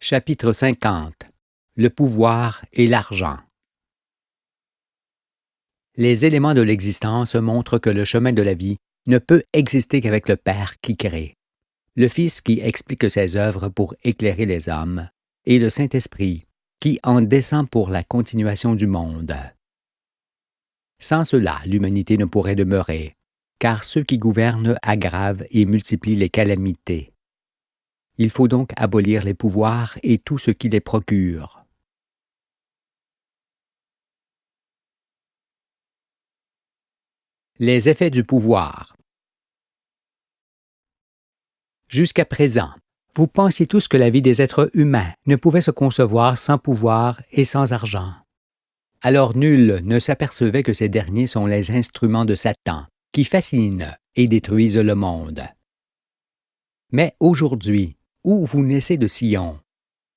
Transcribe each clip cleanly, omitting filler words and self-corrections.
Chapitre 50. Le pouvoir et l'argent. Les éléments de l'existence montrent que le chemin de la vie ne peut exister qu'avec le Père qui crée, le Fils qui explique ses œuvres pour éclairer les hommes, et le Saint-Esprit qui en descend pour la continuation du monde. Sans cela, l'humanité ne pourrait demeurer, car ceux qui gouvernent aggravent et multiplient les calamités. Il faut donc abolir les pouvoirs et tout ce qui les procure. Les effets du pouvoir. Jusqu'à présent, vous pensiez tous que la vie des êtres humains ne pouvait se concevoir sans pouvoir et sans argent. Alors nul ne s'apercevait que ces derniers sont les instruments de Satan, qui fascinent et détruisent le monde. Mais aujourd'hui, où vous naissez de Sion,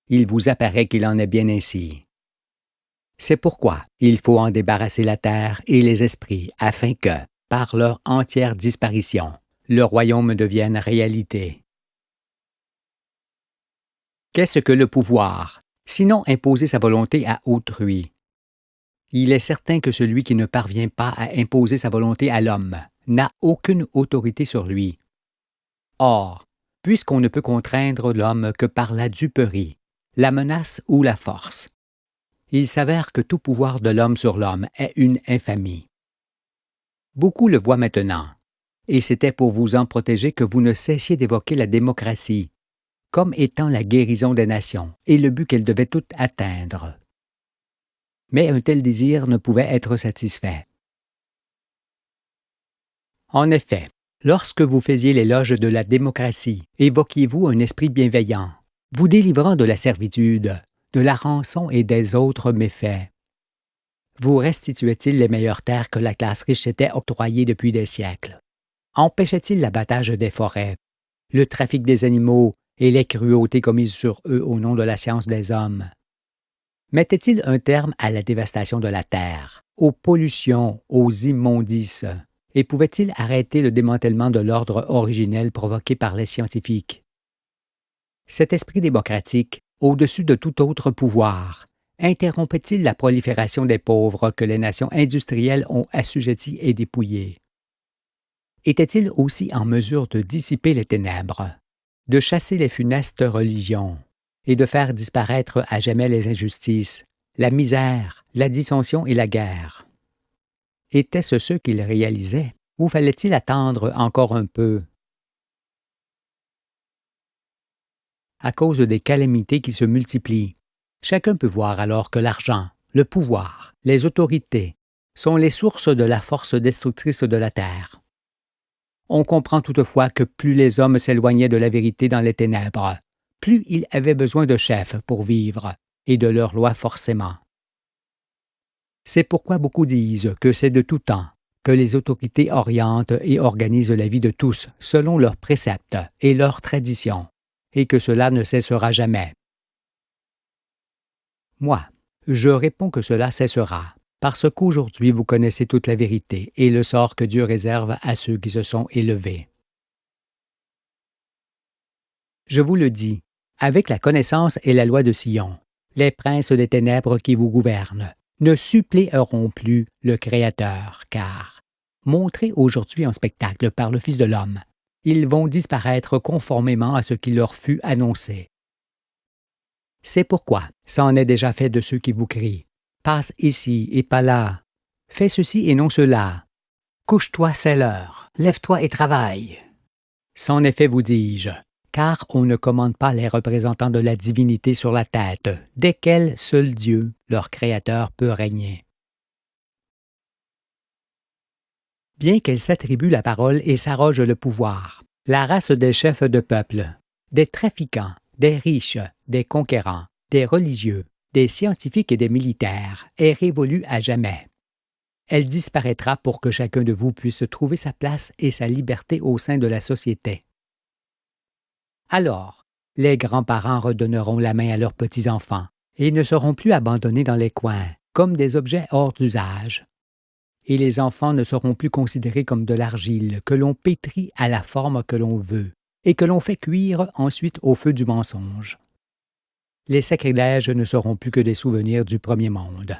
il vous apparaît qu'il en est bien ainsi. C'est pourquoi il faut en débarrasser la terre et les esprits, afin que, par leur entière disparition, le royaume devienne réalité. Qu'est-ce que le pouvoir, sinon imposer sa volonté à autrui? Il est certain que celui qui ne parvient pas à imposer sa volonté à l'homme n'a aucune autorité sur lui. Or, puisqu'on ne peut contraindre l'homme que par la duperie, la menace ou la force, il s'avère que tout pouvoir de l'homme sur l'homme est une infamie. Beaucoup le voient maintenant, et c'était pour vous en protéger que vous ne cessiez d'évoquer la démocratie, comme étant la guérison des nations et le but qu'elle devait toutes atteindre. Mais un tel désir ne pouvait être satisfait. En effet, lorsque vous faisiez l'éloge de la démocratie, évoquiez-vous un esprit bienveillant, vous délivrant de la servitude, de la rançon et des autres méfaits. Vous restituait-il les meilleures terres que la classe riche s'était octroyées depuis des siècles? Empêchait-il l'abattage des forêts, le trafic des animaux et les cruautés commises sur eux au nom de la science des hommes? Mettait-il un terme à la dévastation de la terre, aux pollutions, aux immondices, et pouvait-il arrêter le démantèlement de l'ordre originel provoqué par les scientifiques? Cet esprit démocratique, au-dessus de tout autre pouvoir, interrompait-il la prolifération des pauvres que les nations industrielles ont assujettis et dépouillés? Était-il aussi en mesure de dissiper les ténèbres, de chasser les funestes religions et de faire disparaître à jamais les injustices, la misère, la dissension et la guerre? Était-ce ce qu'il réalisait, ou fallait-il attendre encore un peu? À cause des calamités qui se multiplient, chacun peut voir alors que l'argent, le pouvoir, les autorités sont les sources de la force destructrice de la terre. On comprend toutefois que plus les hommes s'éloignaient de la vérité dans les ténèbres, plus ils avaient besoin de chefs pour vivre et de leurs lois forcément. C'est pourquoi beaucoup disent que c'est de tout temps que les autorités orientent et organisent la vie de tous selon leurs préceptes et leurs traditions, et que cela ne cessera jamais. Moi, je réponds que cela cessera, parce qu'aujourd'hui vous connaissez toute la vérité et le sort que Dieu réserve à ceux qui se sont élevés. Je vous le dis, avec la connaissance et la loi de Sion, les princes des ténèbres qui vous gouvernent ne suppléeront plus le Créateur, car, montrés aujourd'hui en spectacle par le Fils de l'homme, ils vont disparaître conformément à ce qui leur fut annoncé. C'est pourquoi c'en est déjà fait de ceux qui vous crient « Passe ici et pas là, fais ceci et non cela, couche-toi, c'est l'heure, lève-toi et travaille. » C'en est fait, vous dis-je, car on ne commande pas les représentants de la divinité sur la tête, desquels seul Dieu, leur Créateur, peut régner. Bien qu'elle s'attribue la parole et s'arroge le pouvoir, la race des chefs de peuple, des trafiquants, des riches, des conquérants, des religieux, des scientifiques et des militaires est révolue à jamais. Elle disparaîtra pour que chacun de vous puisse trouver sa place et sa liberté au sein de la société. Alors, les grands-parents redonneront la main à leurs petits-enfants et ne seront plus abandonnés dans les coins, comme des objets hors d'usage. Et les enfants ne seront plus considérés comme de l'argile que l'on pétrit à la forme que l'on veut et que l'on fait cuire ensuite au feu du mensonge. Les sacrilèges ne seront plus que des souvenirs du premier monde.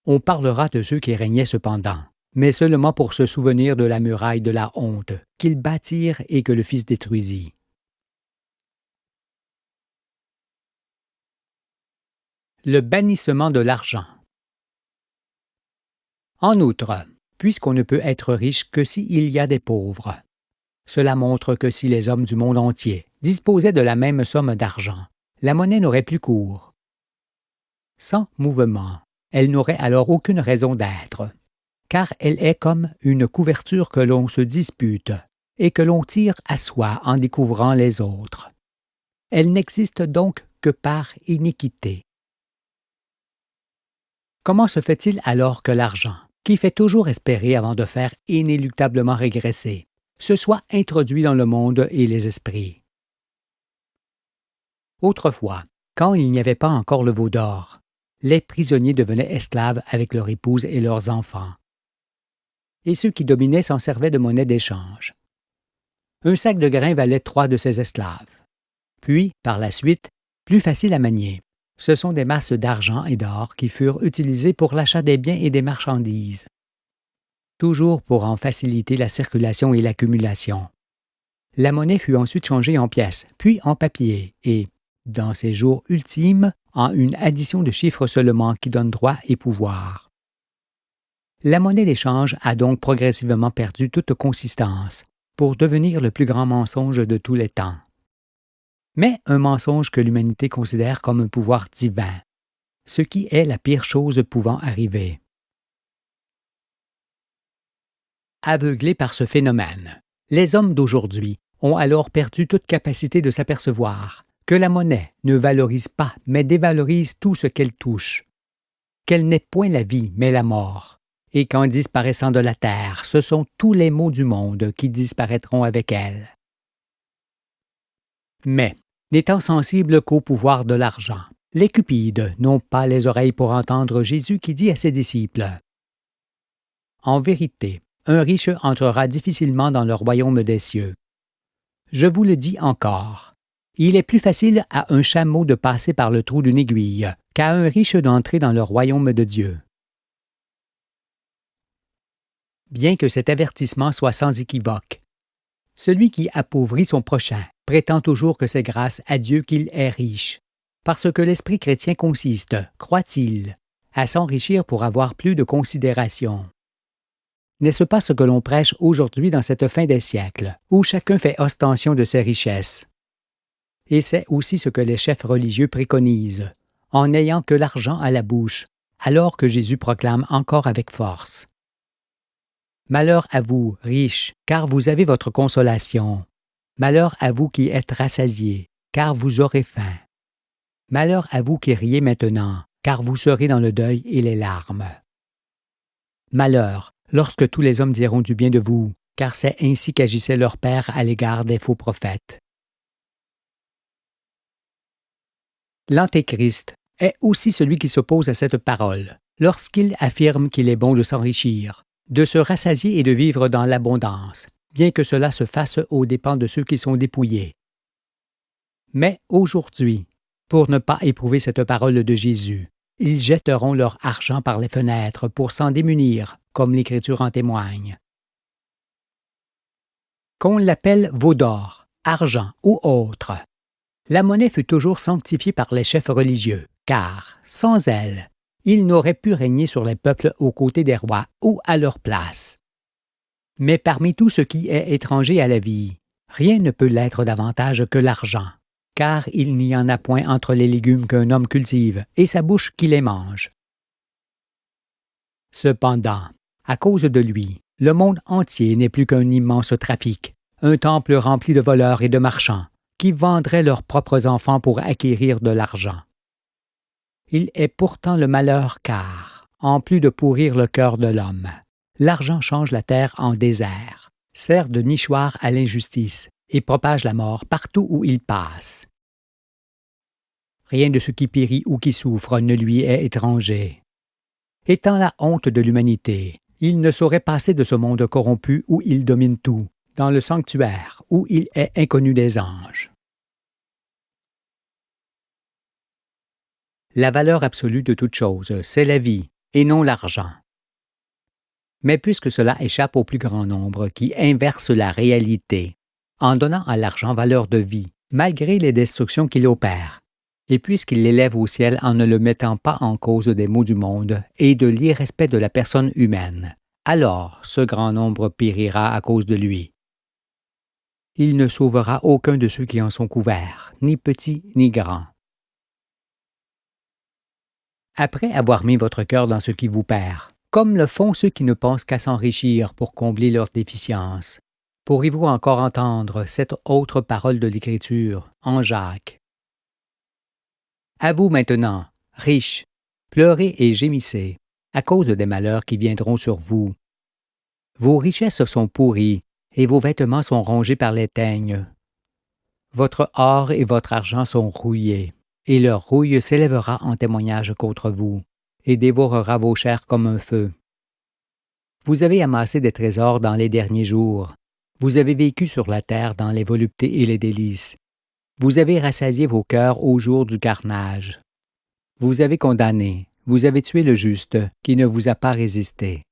On parlera de ceux qui régnaient cependant, mais seulement pour se souvenir de la muraille de la honte qu'ils bâtirent et que le Fils détruisit. Le bannissement de l'argent. En outre, puisqu'on ne peut être riche que s'il y a des pauvres, cela montre que si les hommes du monde entier disposaient de la même somme d'argent, la monnaie n'aurait plus cours. Sans mouvement, elle n'aurait alors aucune raison d'être, car elle est comme une couverture que l'on se dispute et que l'on tire à soi en découvrant les autres. Elle n'existe donc que par iniquité. Comment se fait-il alors que l'argent, qui fait toujours espérer avant de faire inéluctablement régresser, se soit introduit dans le monde et les esprits? Autrefois, quand il n'y avait pas encore le veau d'or, les prisonniers devenaient esclaves avec leurs épouses et leurs enfants. Et ceux qui dominaient s'en servaient de monnaie d'échange. Un sac de grains valait 3 de ces esclaves. Puis, par la suite, plus facile à manier, ce sont des masses d'argent et d'or qui furent utilisées pour l'achat des biens et des marchandises, toujours pour en faciliter la circulation et l'accumulation. La monnaie fut ensuite changée en pièces, puis en papier, et, dans ses jours ultimes, en une addition de chiffres seulement qui donne droit et pouvoir. La monnaie d'échange a donc progressivement perdu toute consistance, pour devenir le plus grand mensonge de tous les temps. Mais un mensonge que l'humanité considère comme un pouvoir divin, ce qui est la pire chose pouvant arriver. Aveuglés par ce phénomène, les hommes d'aujourd'hui ont alors perdu toute capacité de s'apercevoir que la monnaie ne valorise pas mais dévalorise tout ce qu'elle touche, qu'elle n'est point la vie mais la mort, et qu'en disparaissant de la terre, ce sont tous les maux du monde qui disparaîtront avec elle. Mais, n'étant sensibles qu'au pouvoir de l'argent, les cupides n'ont pas les oreilles pour entendre Jésus qui dit à ses disciples « En vérité, un riche entrera difficilement dans le royaume des cieux. Je vous le dis encore, il est plus facile à un chameau de passer par le trou d'une aiguille qu'à un riche d'entrer dans le royaume de Dieu. » Bien que cet avertissement soit sans équivoque, celui qui appauvrit son prochain prétend toujours que c'est grâce à Dieu qu'il est riche, parce que l'esprit chrétien consiste, croit-il, à s'enrichir pour avoir plus de considération. N'est-ce pas ce que l'on prêche aujourd'hui dans cette fin des siècles, où chacun fait ostentation de ses richesses? Et c'est aussi ce que les chefs religieux préconisent, en n'ayant que l'argent à la bouche, alors que Jésus proclame encore avec force. Malheur à vous, riches, car vous avez votre consolation. Malheur à vous qui êtes rassasiés, car vous aurez faim. Malheur à vous qui riez maintenant, car vous serez dans le deuil et les larmes. Malheur, lorsque tous les hommes diront du bien de vous, car c'est ainsi qu'agissait leur Père à l'égard des faux prophètes. L'Antéchrist est aussi celui qui s'oppose à cette parole, lorsqu'il affirme qu'il est bon de s'enrichir, de se rassasier et de vivre dans l'abondance, bien que cela se fasse aux dépens de ceux qui sont dépouillés. Mais aujourd'hui, pour ne pas éprouver cette parole de Jésus, ils jetteront leur argent par les fenêtres pour s'en démunir, comme l'Écriture en témoigne. Qu'on l'appelle veau d'or, argent ou autre, la monnaie fut toujours sanctifiée par les chefs religieux, car, sans elle, ils n'auraient pu régner sur les peuples aux côtés des rois ou à leur place. Mais parmi tout ce qui est étranger à la vie, rien ne peut l'être davantage que l'argent, car il n'y en a point entre les légumes qu'un homme cultive et sa bouche qui les mange. Cependant, à cause de lui, le monde entier n'est plus qu'un immense trafic, un temple rempli de voleurs et de marchands, qui vendraient leurs propres enfants pour acquérir de l'argent. Il est pourtant le malheur car, en plus de pourrir le cœur de l'homme, l'argent change la terre en désert, sert de nichoir à l'injustice et propage la mort partout où il passe. Rien de ce qui périt ou qui souffre ne lui est étranger. Étant la honte de l'humanité, il ne saurait passer de ce monde corrompu où il domine tout, dans le sanctuaire où il est inconnu des anges. La valeur absolue de toute chose, c'est la vie, et non l'argent. Mais puisque cela échappe au plus grand nombre qui inverse la réalité, en donnant à l'argent valeur de vie, malgré les destructions qu'il opère, et puisqu'il l'élève au ciel en ne le mettant pas en cause des maux du monde et de l'irrespect de la personne humaine, alors ce grand nombre périra à cause de lui. Il ne sauvera aucun de ceux qui en sont couverts, ni petits ni grands. Après avoir mis votre cœur dans ce qui vous perd, comme le font ceux qui ne pensent qu'à s'enrichir pour combler leurs déficiences, pourriez-vous encore entendre cette autre parole de l'Écriture, en Jacques? À vous maintenant, riches, pleurez et gémissez, à cause des malheurs qui viendront sur vous. Vos richesses sont pourries, et vos vêtements sont rongés par les teignes. Votre or et votre argent sont rouillés, et leur rouille s'élèvera en témoignage contre vous, et dévorera vos chairs comme un feu. Vous avez amassé des trésors dans les derniers jours. Vous avez vécu sur la terre dans les voluptés et les délices. Vous avez rassasié vos cœurs au jour du carnage. Vous avez condamné, vous avez tué le juste, qui ne vous a pas résisté.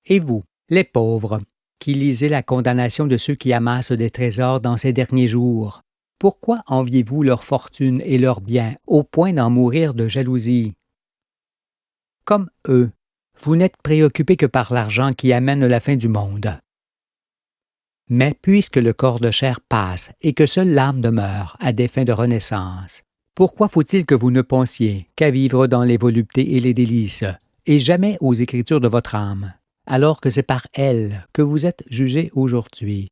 Et vous, les pauvres, qui lisez la condamnation de ceux qui amassent des trésors dans ces derniers jours, pourquoi enviez-vous leur fortune et leurs biens au point d'en mourir de jalousie? Comme eux, vous n'êtes préoccupés que par l'argent qui amène la fin du monde. Mais puisque le corps de chair passe et que seule l'âme demeure à des fins de renaissance, pourquoi faut-il que vous ne pensiez qu'à vivre dans les voluptés et les délices, et jamais aux écritures de votre âme, alors que c'est par elles que vous êtes jugés aujourd'hui?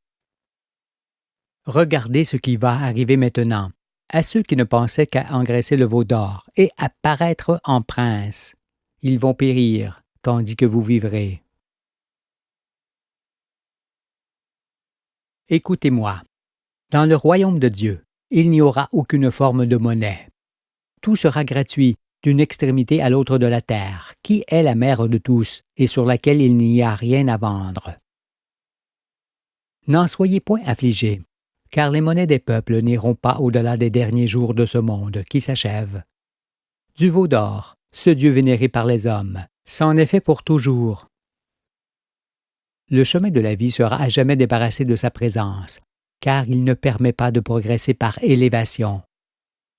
Regardez ce qui va arriver maintenant à ceux qui ne pensaient qu'à engraisser le veau d'or et à paraître en princes. Ils vont périr, tandis que vous vivrez. Écoutez-moi. Dans le royaume de Dieu, il n'y aura aucune forme de monnaie. Tout sera gratuit d'une extrémité à l'autre de la terre, qui est la mère de tous et sur laquelle il n'y a rien à vendre. N'en soyez point affligés, car les monnaies des peuples n'iront pas au-delà des derniers jours de ce monde qui s'achève. Du veau d'or, ce Dieu vénéré par les hommes, c'en est fait pour toujours. Le chemin de la vie sera à jamais débarrassé de sa présence, car il ne permet pas de progresser par élévation.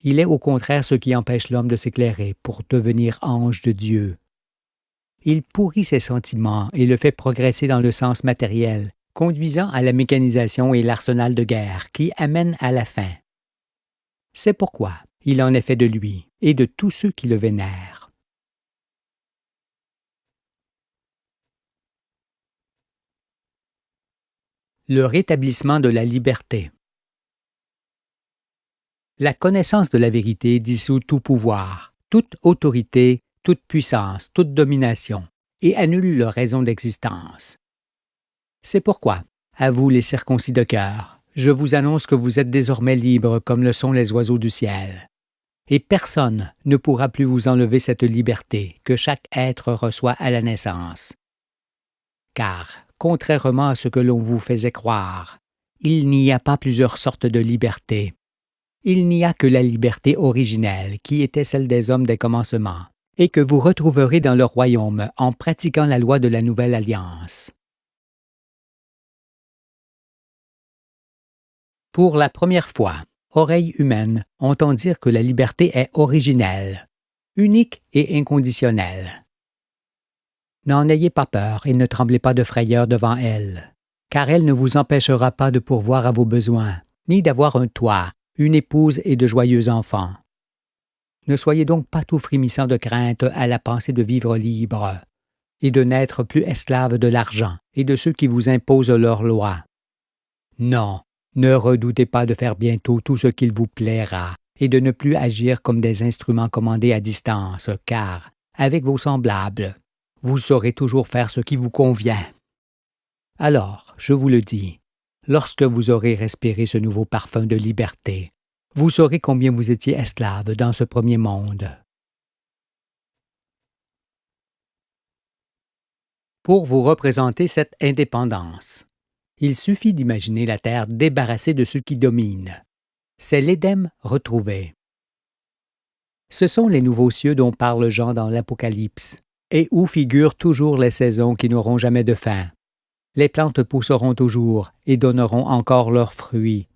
Il est au contraire ce qui empêche l'homme de s'éclairer pour devenir ange de Dieu. Il pourrit ses sentiments et le fait progresser dans le sens matériel, conduisant à la mécanisation et l'arsenal de guerre qui amène à la fin. C'est pourquoi il en est fait de lui et de tous ceux qui le vénèrent. Le rétablissement de la liberté. La connaissance de la vérité dissout tout pouvoir, toute autorité, toute puissance, toute domination, et annule leur raison d'existence. C'est pourquoi, à vous les circoncis de cœur, je vous annonce que vous êtes désormais libres comme le sont les oiseaux du ciel. Et personne ne pourra plus vous enlever cette liberté que chaque être reçoit à la naissance. Car, contrairement à ce que l'on vous faisait croire, il n'y a pas plusieurs sortes de liberté. Il n'y a que la liberté originelle qui était celle des hommes des commencements, et que vous retrouverez dans le royaume en pratiquant la loi de la nouvelle alliance. Pour la première fois, oreilles humaines entendent dire que la liberté est originelle, unique et inconditionnelle. N'en ayez pas peur et ne tremblez pas de frayeur devant elle, car elle ne vous empêchera pas de pourvoir à vos besoins, ni d'avoir un toit, une épouse et de joyeux enfants. Ne soyez donc pas tout frémissant de crainte à la pensée de vivre libre, et de n'être plus esclave de l'argent et de ceux qui vous imposent leurs lois. Non, ne redoutez pas de faire bientôt tout ce qu'il vous plaira, et de ne plus agir comme des instruments commandés à distance, car, avec vos semblables, vous saurez toujours faire ce qui vous convient. Alors, je vous le dis, lorsque vous aurez respiré ce nouveau parfum de liberté, vous saurez combien vous étiez esclave dans ce premier monde. Pour vous représenter cette indépendance, il suffit d'imaginer la terre débarrassée de ceux qui dominent. C'est l'Éden retrouvé, Ce sont les nouveaux cieux dont parle Jean dans l'Apocalypse, et où figurent toujours les saisons qui n'auront jamais de fin. Les plantes pousseront toujours et donneront encore leurs fruits.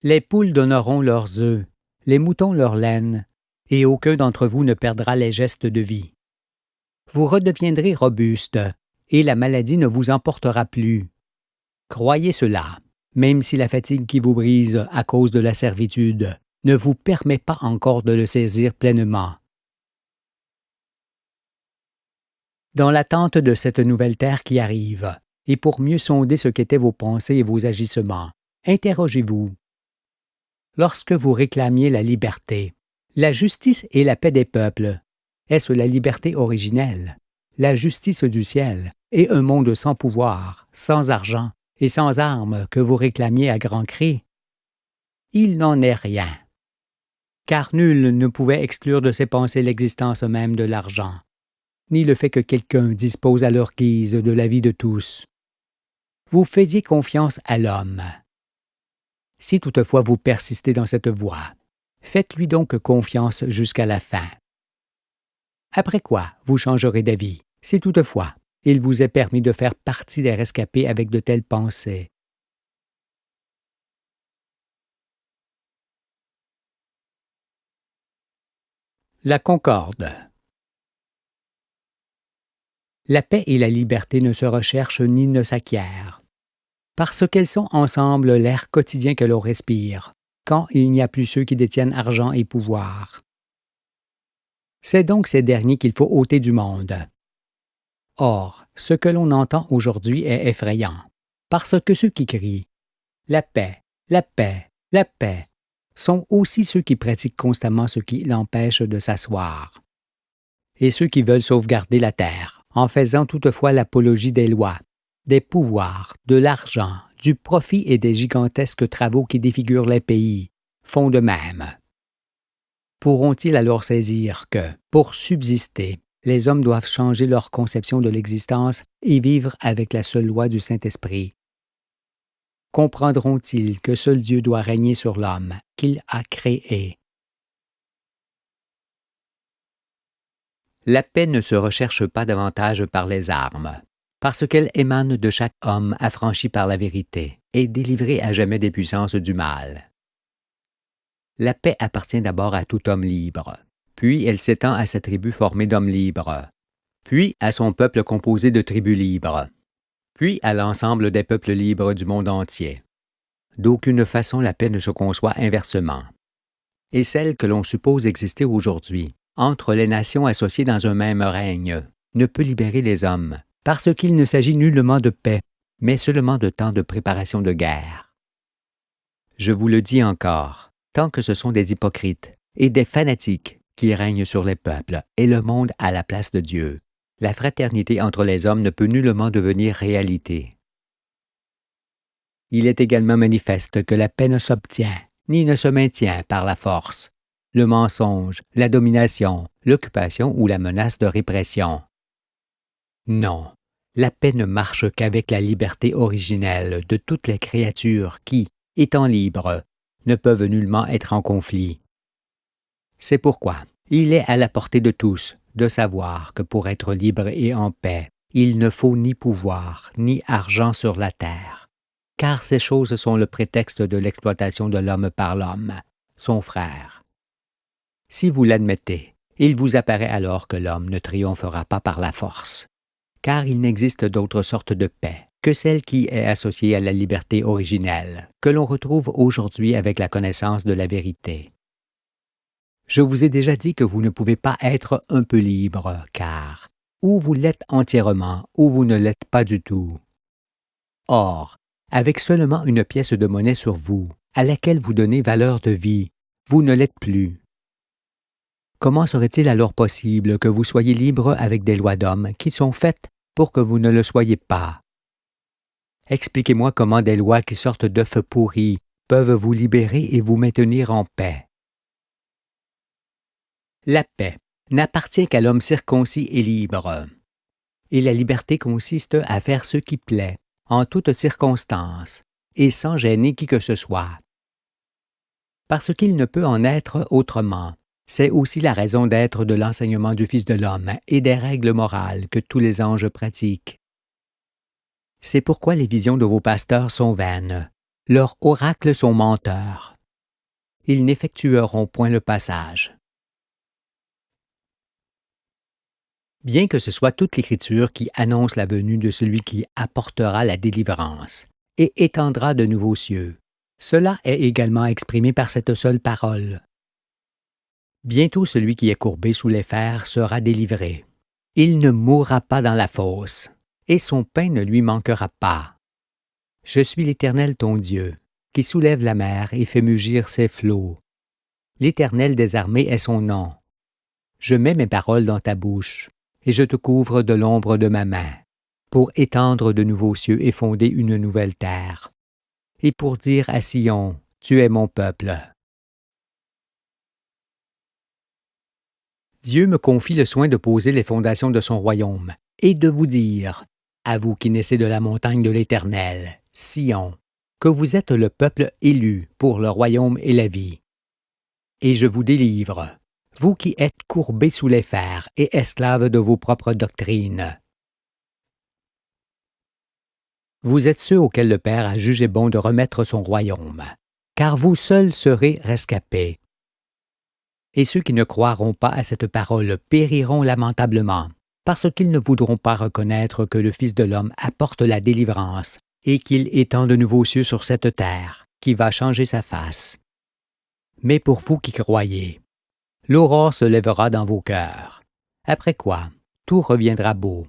Les poules donneront leurs œufs, les moutons leur laine, et aucun d'entre vous ne perdra les gestes de vie. Vous redeviendrez robustes, et la maladie ne vous emportera plus. Croyez cela, même si la fatigue qui vous brise à cause de la servitude ne vous permet pas encore de le saisir pleinement. Dans l'attente de cette nouvelle terre qui arrive, et pour mieux sonder ce qu'étaient vos pensées et vos agissements, interrogez-vous. Lorsque vous réclamiez la liberté, la justice et la paix des peuples, est-ce la liberté originelle, la justice du ciel et un monde sans pouvoir, sans argent et sans armes que vous réclamiez à grands cris? Il n'en est rien. Car nul ne pouvait exclure de ses pensées l'existence même de l'argent, ni le fait que quelqu'un dispose à leur guise de la vie de tous. Vous faisiez confiance à l'homme. Si toutefois vous persistez dans cette voie, faites-lui donc confiance jusqu'à la fin. Après quoi, vous changerez d'avis, si toutefois il vous est permis de faire partie des rescapés avec de telles pensées. La concorde. La paix et la liberté ne se recherchent ni ne s'acquièrent, parce qu'elles sont ensemble l'air quotidien que l'on respire, quand il n'y a plus ceux qui détiennent argent et pouvoir. C'est donc ces derniers qu'il faut ôter du monde. Or, ce que l'on entend aujourd'hui est effrayant, parce que ceux qui crient « la paix, la paix, la paix » sont aussi ceux qui pratiquent constamment ce qui l'empêche de s'asseoir. Et ceux qui veulent sauvegarder la terre, en faisant toutefois l'apologie des lois, des pouvoirs, de l'argent, du profit et des gigantesques travaux qui défigurent les pays, font de même. Pourront-ils alors saisir que, pour subsister, les hommes doivent changer leur conception de l'existence et vivre avec la seule loi du Saint-Esprit? Comprendront-ils que seul Dieu doit régner sur l'homme qu'il a créé? La paix ne se recherche pas davantage par les armes, parce qu'elle émane de chaque homme affranchi par la vérité et délivré à jamais des puissances du mal. La paix appartient d'abord à tout homme libre, puis elle s'étend à sa tribu formée d'hommes libres, puis à son peuple composé de tribus libres, puis à l'ensemble des peuples libres du monde entier. D'aucune façon la paix ne se conçoit inversement. Et celle que l'on suppose exister aujourd'hui, entre les nations associées dans un même règne, ne peut libérer les hommes, parce qu'il ne s'agit nullement de paix, mais seulement de temps de préparation de guerre. Je vous le dis encore, tant que ce sont des hypocrites et des fanatiques qui règnent sur les peuples et le monde à la place de Dieu, la fraternité entre les hommes ne peut nullement devenir réalité. Il est également manifeste que la paix ne s'obtient, ni ne se maintient par la force, le mensonge, la domination, l'occupation ou la menace de répression. Non, la paix ne marche qu'avec la liberté originelle de toutes les créatures qui, étant libres, ne peuvent nullement être en conflit. C'est pourquoi il est à la portée de tous de savoir que pour être libre et en paix, il ne faut ni pouvoir ni argent sur la terre, car ces choses sont le prétexte de l'exploitation de l'homme par l'homme, son frère. Si vous l'admettez, il vous apparaît alors que l'homme ne triomphera pas par la force, car il n'existe d'autre sorte de paix que celle qui est associée à la liberté originelle, que l'on retrouve aujourd'hui avec la connaissance de la vérité. Je vous ai déjà dit que vous ne pouvez pas être un peu libre, car ou vous l'êtes entièrement, ou vous ne l'êtes pas du tout. Or, avec seulement une pièce de monnaie sur vous, à laquelle vous donnez valeur de vie, vous ne l'êtes plus. Comment serait-il alors possible que vous soyez libre avec des lois d'hommes qui sont faites pour que vous ne le soyez pas? Expliquez-moi comment des lois qui sortent d'œufs pourris peuvent vous libérer et vous maintenir en paix. La paix n'appartient qu'à l'homme circoncis et libre. Et la liberté consiste à faire ce qui plaît, en toutes circonstances, et sans gêner qui que ce soit. Parce qu'il ne peut en être autrement, C'est aussi la raison d'être de l'enseignement du Fils de l'homme et des règles morales que tous les anges pratiquent. C'est pourquoi les visions de vos pasteurs sont vaines, leurs oracles sont menteurs. Ils n'effectueront point le passage. Bien que ce soit toute l'Écriture qui annonce la venue de celui qui apportera la délivrance et étendra de nouveaux cieux, cela est également exprimé par cette seule parole. Bientôt celui qui est courbé sous les fers sera délivré. Il ne mourra pas dans la fosse, et son pain ne lui manquera pas. Je suis l'Éternel ton Dieu, qui soulève la mer et fait mugir ses flots. L'Éternel des armées est son nom. Je mets mes paroles dans ta bouche, et je te couvre de l'ombre de ma main, pour étendre de nouveaux cieux et fonder une nouvelle terre, et pour dire à Sion, tu es mon peuple. Dieu me confie le soin de poser les fondations de son royaume, et de vous dire, à vous qui naissez de la montagne de l'Éternel, Sion, que vous êtes le peuple élu pour le royaume et la vie. Et je vous délivre, vous qui êtes courbés sous les fers et esclaves de vos propres doctrines. Vous êtes ceux auxquels le Père a jugé bon de remettre son royaume, car vous seuls serez rescapés. Et ceux qui ne croiront pas à cette parole périront lamentablement, parce qu'ils ne voudront pas reconnaître que le Fils de l'homme apporte la délivrance et qu'il étend de nouveaux cieux sur cette terre, qui va changer sa face. Mais pour vous qui croyez, l'aurore se lèvera dans vos cœurs, après quoi tout reviendra beau,